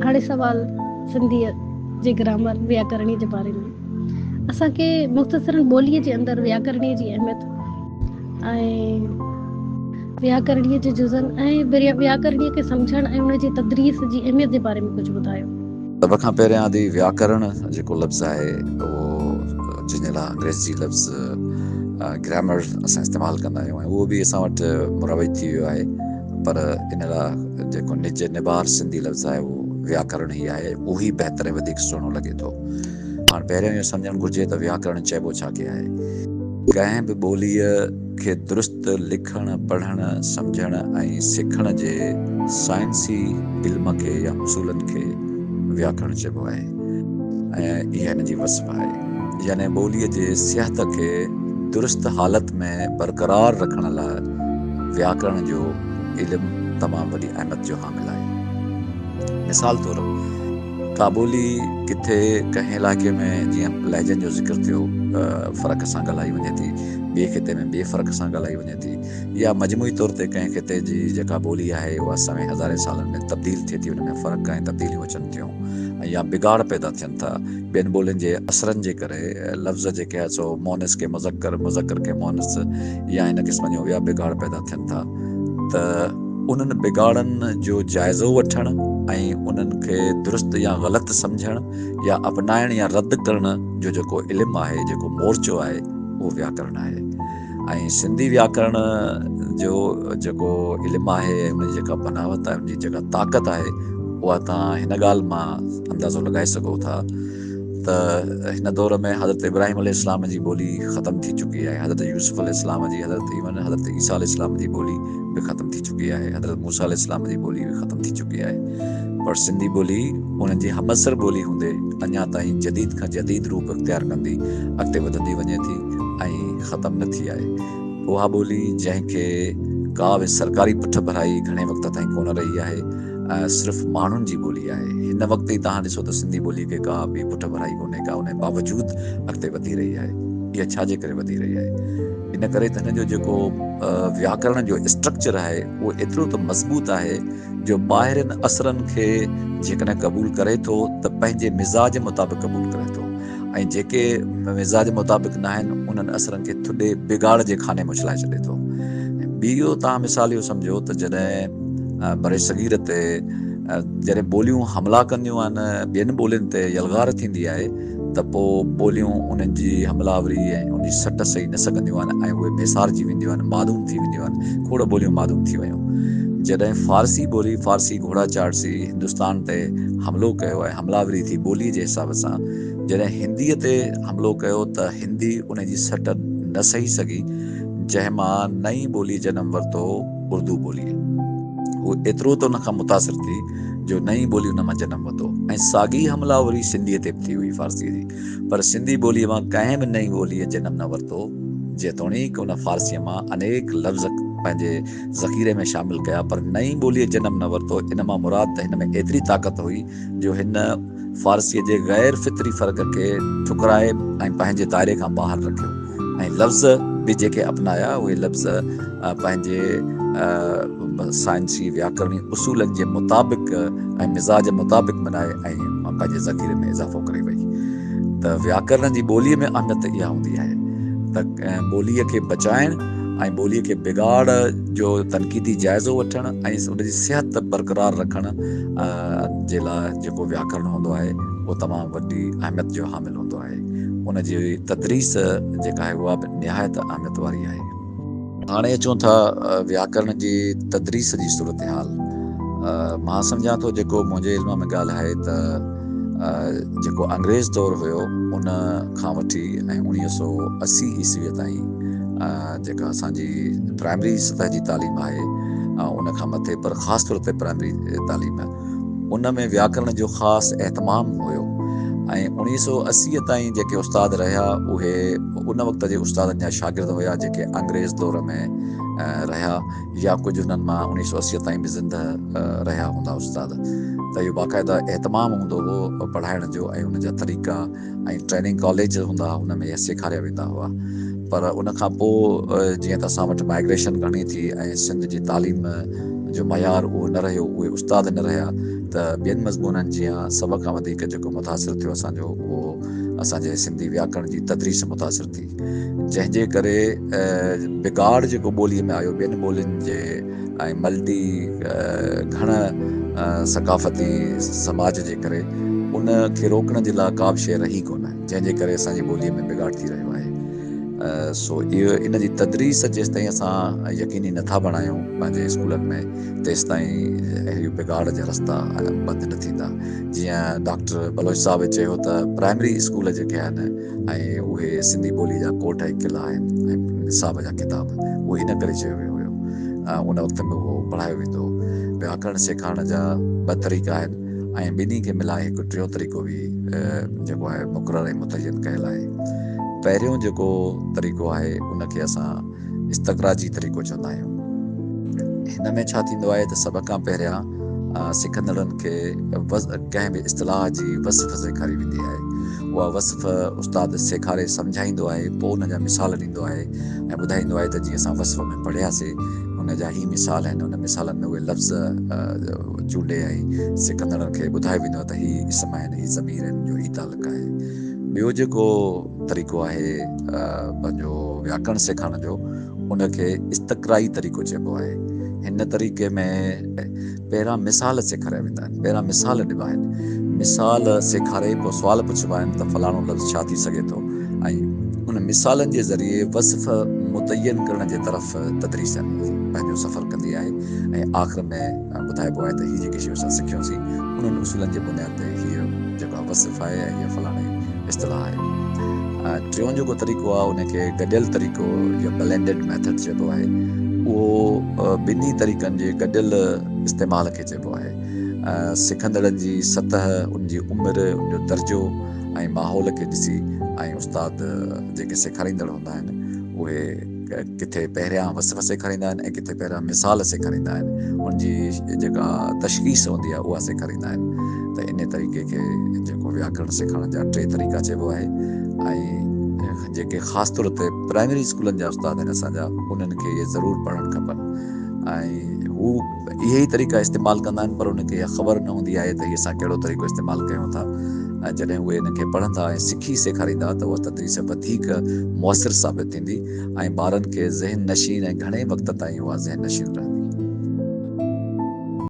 हाणे सवाल सिंधीअ जे ग्रामर व्याकरणीअ जे बारे में। असांखे मुख़्तसरन ॿोलीअ जे अंदरि व्याकरणीअ जी अहमियत ऐं व्याकरणीअ जे जुज़न ऐं व्याकरणीअ खे सम्झणु ऐं उन जी तदरीस जी अहमियत जे बारे में कुझु ॿुधायो। सभ खां पहिरियां आदि व्याकरण जेको लफ़्ज़ आहे उहो जंहिंजे लाइ अंग्रेज़ी लफ़्ज़ ग्रामर असां इस्तेमालु कंदा आहियूं ऐं उहो बि असां वटि मुरवज थी वियो आहे, पर इन लाइ जेको निज निबार सिंधी लफ़्ज़ आहे उहो व्याकरण ई आहे। उहो ई बहितर ऐं वधीक सुहिणो लॻे थो। हाणे पहिरियों इहो सम्झणु घुरिजे त व्याकरण चइबो छा खे आहे। कंहिं बि ॿोलीअ खे दुरुस्त लिखणु पढ़णु सम्झणु ऐं सिखण जे साइंसी इल्म खे या उसूलनि खे व्याकरण चइबो आहे ऐं इहा हिन जी वसफ़ आहे। यानी ॿोलीअ जे सिहत खे दुरुस्त हालत में बरक़रार रखण लाइ व्याकरण जो इल्मु तमामु वॾी अहमियत जो हामिल आहे। मिसाल तौरु का ॿोली किथे कंहिं इलाइक़े में जीअं लहजनि जो ज़िक्र थियो फ़र्क़ सां ॻाल्हाई वञे थी, ॿिए खिते में ॿिए फ़र्क़ सां ॻाल्हाई वञे थी, या मजमूई तौर ते कंहिं खिते जी जेका ॿोली आहे उहा समय हज़ारे सालनि में तब्दील थिए थी, उन में फ़र्क़ु ऐं तब्दीलियूं अचनि थियूं ऐं या बिगाड़ पैदा थियनि था ॿियनि ॿोलियुनि जे असरनि जे करे। लफ़्ज़ जेके आहे सो मोनस खे मुज़क्कर, मुज़क्कर खे मोनस या इन क़िस्म जो ॿिया बिगाड़ पैदा थियनि था, त उन्हनि बिगाड़नि जो जाइज़ो वठणु ऐं उन्हनि खे दुरुस्त या ग़लति सम्झणु या अपनाइणु या रद्द करण जो जेको इल्मु आहे, जेको मोर्चो आहे, उहो व्याकरण आहे। ऐं सिंधी व्याकरण जो जेको इल्मु आहे, उनजी जेका बनावट आहे, उनजी जेका ताक़त आहे, उहा तव्हां हिन ॻाल्हि मां अंदाज़ो लॻाए सघो था त हिन दौर में हज़रत इब्राहिम अलैहिस्सलाम जी ॿोली ख़तमु थी चुकी आहे, हज़रत यूसुफ अलैहिस्सलाम जी, हज़रत ईसा अलैहिस्सलाम जी ॿोली बि ख़तमु थी चुकी आहे, हज़रत मूसा अलैहिस्सलाम जी ॿोली बि ख़तमु थी चुकी आहे। पर सिंधी ॿोली उन्हनि जी हमअसर ॿोली हूंदे अञा ताईं जदीद खां जदीद रूप इख्तियार कंदी अॻिते वधंदी वञे थी ऐं ख़तमु न थी आहे। उहा ॿोली जंहिंखे का बि सरकारी पुठ भराई घणे वक़्त ताईं कोन रही आहे, सिर्फ़ु माण्हुनि जी ॿोली आहे। हिन वक़्तु ई तव्हां ॾिसो त सिंधी ॿोलीअ खे का बि पुठ भराई कोन्हे का, उन बावजूदि अॻिते वधी रही आहे। इहा छाजे करे वधी रही आहे? इन करे त हिन जो जेको व्याकरण जो स्ट्रक्चर आहे उहो एतिरो त मज़बूत आहे जो ॿाहिरिनि असरनि खे जेकॾहिं क़बूल करे थो त पंहिंजे मिज़ाज मुताबिक़ क़बूल करे थो, ऐं जेके मिज़ाज मुताबिक़ न आहिनि उन्हनि असरनि खे थुॾे बिगाड़ जे खाने में उछलाए छॾे थो। ॿियो तव्हां मिसाल इहो सम्झो त जॾहिं बरे सग़ीर ते जॾहिं ॿोलियूं हमला कंदियूं आहिनि, ॿियनि ॿोलियुनि ते यलगार थींदी आहे, त पोइ ॿोलियूं उन्हनि जी हमलावरी ऐं उनजी सट सही न सघंदियूं आहिनि ऐं उहे बेसारजी वेंदियूं आहिनि, मादूम थी वेंदियूं आहिनि। खोड़ ॿोलियूं मादूम थी वियूं। जॾहिं फ़ारसी ॿोली, फ़ारसी घोड़ा चाड़सी हिंदुस्तान ते हमिलो कयो ऐं हमलावरी थी ॿोलीअ जे हिसाब सां, जॾहिं हिंदीअ ते हमिलो कयो त हिंदी उनजी सट न सही सघी, जंहिं मां नई ॿोली जनम वरितो उर्दू ॿोली। उहो एतिरो त उन खां मुतासिर थी जो नई ॿोली उन मां जनम वरितो ऐं साॻी हमलावरी सिंधीअ ते बि थी हुई, फ़ारसीअ जी। पर सिंधी ॿोलीअ मां कंहिं बि नई ॿोलीअ जनम न वरितो, जेतोणीकि उन फ़ारसीअ मां अनेक लफ़्ज़ पंहिंजे ज़ख़ीरे में शामिल कया, पर नई ॿोलीअ जनम न वरितो। इन मां मुराद त हिन में एतिरी ताक़त हुई जो हिन फ़ारसीअ जे ग़ैर फितरी फ़र्क़ खे ठुकराए ऐं पंहिंजे दायरे खां ॿाहिरि रखियो ऐं लफ़्ज़ बि जेके अपनाया उहे लफ़्ज़ पंहिंजे साइंसी व्याकरणी उसूलनि जे मुताबिक़ ऐं मिज़ाज मुताबिक़ बनाए ऐं पंहिंजे ज़ख़ीरे में इज़ाफ़ो करे वई। त व्याकरण जी ॿोलीअ में अहमियत इहा हूंदी आहे त ॿोलीअ खे बचाइणु ऐं ॿोलीअ खे बिगाड़ जो तनक़ीदी जाइज़ो वठणु ऐं उनजी सिहत बरक़रार रखण जे लाइ जेको व्याकरण हूंदो आहे उहो तमामु वॾी अहमियत जो हामिल हूंदो आहे। उनजी तदरीस जेका आहे उहा बि निहायत अहमियत वारी आहे। हाणे अचूं था व्याकरण जी तदरीस जी सूरत हाल। मां सम्झां थो जेको मुंहिंजे इल्म में ॻाल्हि आहे त जेको अंग्रेज़ दौर हुयो उन खां वठी ऐं 1980 ईस्वीअ ताईं जेका असांजी प्राइमरी सतह जी तालीम आहे उन खां मथे, पर ख़ासि तौर ते प्राइमरी तालीम, उन में व्याकरण जो ख़ासि एहतमाम हुयो। ऐं 1980 ताईं जेके उस्ताद रहिया उहे उन वक़्त जे उस्तादनि जा शागिर्द हुया जेके अंग्रेज़ दौर में रहिया, या कुझु उन्हनि मां 1980 ताईं बि ज़िंदा रहिया हूंदा उस्ताद। त इहो बाक़ाइदा एहतमाम हूंदो हुओ पढ़ाइण जो ऐं उन जा तरीक़ा ऐं ट्रेनिंग कॉलेज हूंदा हुआ, हुन में इहे सेखारिया वेंदा हुआ। पर उन खां पोइ जीअं त असां वटि माइग्रेशन घणी थी ऐं सिंध जी तालीम जो मयार उहो न रहियो, उहे उस्ताद न रहिया, त ॿियनि मज़मूननि जीअं सभ खां वधीक जेको मुतासिर थियो असांजो उहो असांजे सिंधी व्याकरण जी तदरीस मुतासिर थी, जंहिंजे करे बिगाड़ जेको ॿोलीअ में आयो ॿियनि ॿोलियुनि जे ऐं मल्टी घण सकाफ़ती समाज जे करे उन खे रोकण जे लाइ का बि शइ रही कोन, जंहिंजे करे असांजी ॿोलीअ में बिगाड़ थी रहियो आहे। सो इहो इन जी तदरीस जेसि ताईं असां यकीनी नथा बणायूं पंहिंजे स्कूलनि में तेसि ताईं अहिड़ी बिगाड़ जा रस्ता बंदि न थींदा। जीअं डॉक्टर बलोच साहिब चयो त प्राइमरी स्कूल जेके आहिनि ऐं उहे सिंधी ॿोली जा कोट ऐं किला आहिनि ऐं निसाब जा किताब, उहो इन करे चयो वियो हुयो। उन वक़्त में उहो पढ़ायो वेंदो। व्याकरण सेखारण जा 2 तरीक़ा आहिनि ऐं ॿिन्ही खे मिलाए हिकु टियों तरीक़ो बि जेको आहे मुक़ररु ऐं मुतयन कयल आहे। पहिरियों जेको तरीक़ो आहे उनखे असां इस्तक़राजी तरीक़ो चवंदा आहियूं। हिन में छा थींदो आहे त सभ खां पहिरियां सिखंदड़नि खे कंहिं बि इस्तिलाह जी वसफ़ सेखारी वेंदी आहे। उहा वसफ़ उस्ताद सेखारे सम्झाईंदो आहे, पोइ उन जा मिसाल ॾींदो आहे ऐं ॿुधाईंदो आहे त जीअं असां वसफ़ में पढ़ियासीं उन जा ई मिसाल आहिनि, उन मिसालनि में उहे लफ़्ज़ चूंडे ऐं सिखंदड़नि खे ॿुधाए वेंदो आहे त हीअ इसम आहिनि, हीअ ज़मीर आहिनि, जो हीअ तालुक आहे। ॿियो जेको तरीक़ो आहे पंहिंजो व्याकरण सेखारण जो उनखे इस्तक़राई तरीक़ो चइबो आहे। हिन तरीक़े में पहिरां मिसाल सेखारिया वेंदा आहिनि, पहिरां मिसाल ॾिबा आहिनि, मिसाल सेखारे पोइ सुवाल पुछिबा आहिनि त फलाणो लफ़्ज़ छा थी सघे थो ऐं उन मिसालनि जे ज़रिए वसफ़ मुतयन करण जे तरफ़ तदरीस पंहिंजो सफ़र कंदी आहे ऐं आख़िर में ॿुधाइबो आहे त हीअ जेकी शयूं असां सिखियोसीं उन्हनि उसूलनि जे बुनियाद ते हीअ जेका वसफ़ आहे ऐं हीअ फलाणे इस्तिलाह आहे। टियों जेको तरीक़ो आहे उनखे गॾियल तरीक़ो या ब्लेंडेड मेथड चइबो आहे। उहो ॿिन्ही तरीक़नि जे गॾियल इस्तेमाल खे चइबो आहे। सिखंदड़नि जी सतह, उनजी उमिरि, उनजो दर्जो ऐं माहौल खे ॾिसी ऐं उस्ताद जेके सेखारींदड़ हूंदा आहिनि उहे किथे पहिरियां वसफ़ सेखारींदा आहिनि ऐं किथे पहिरियां मिसाल सेखारींदा आहिनि, उनजी जेका तशख़ीस हूंदी आहे उहा सेखारींदा आहिनि। त इन तरीक़े खे जेको व्याकरण सेखारण जा 3 तरीक़ा चइबो आहे ऐं जेके ख़ासि तौर ते प्राइमरी स्कूलनि जा उस्ताद आहिनि असांजा उन्हनि खे इहे ज़रूरु पढ़णु खपनि ऐं हू इहे ई तरीक़ा इस्तेमालु कंदा आहिनि, पर उनखे इहा ख़बर न हूंदी आहे त हीअ असां कहिड़ो तरीक़ो इस्तेमालु कयूं था। ऐं जॾहिं उहे इनखे पढ़ंदा ऐं सिखी सेखारींदा त उहा तदरीस वधीक मुअसिर साबित थींदी ऐं ॿारनि खे ज़हन नशीन ऐं घणे वक़्त ताईं उहा ज़हन नशीन रहंदी।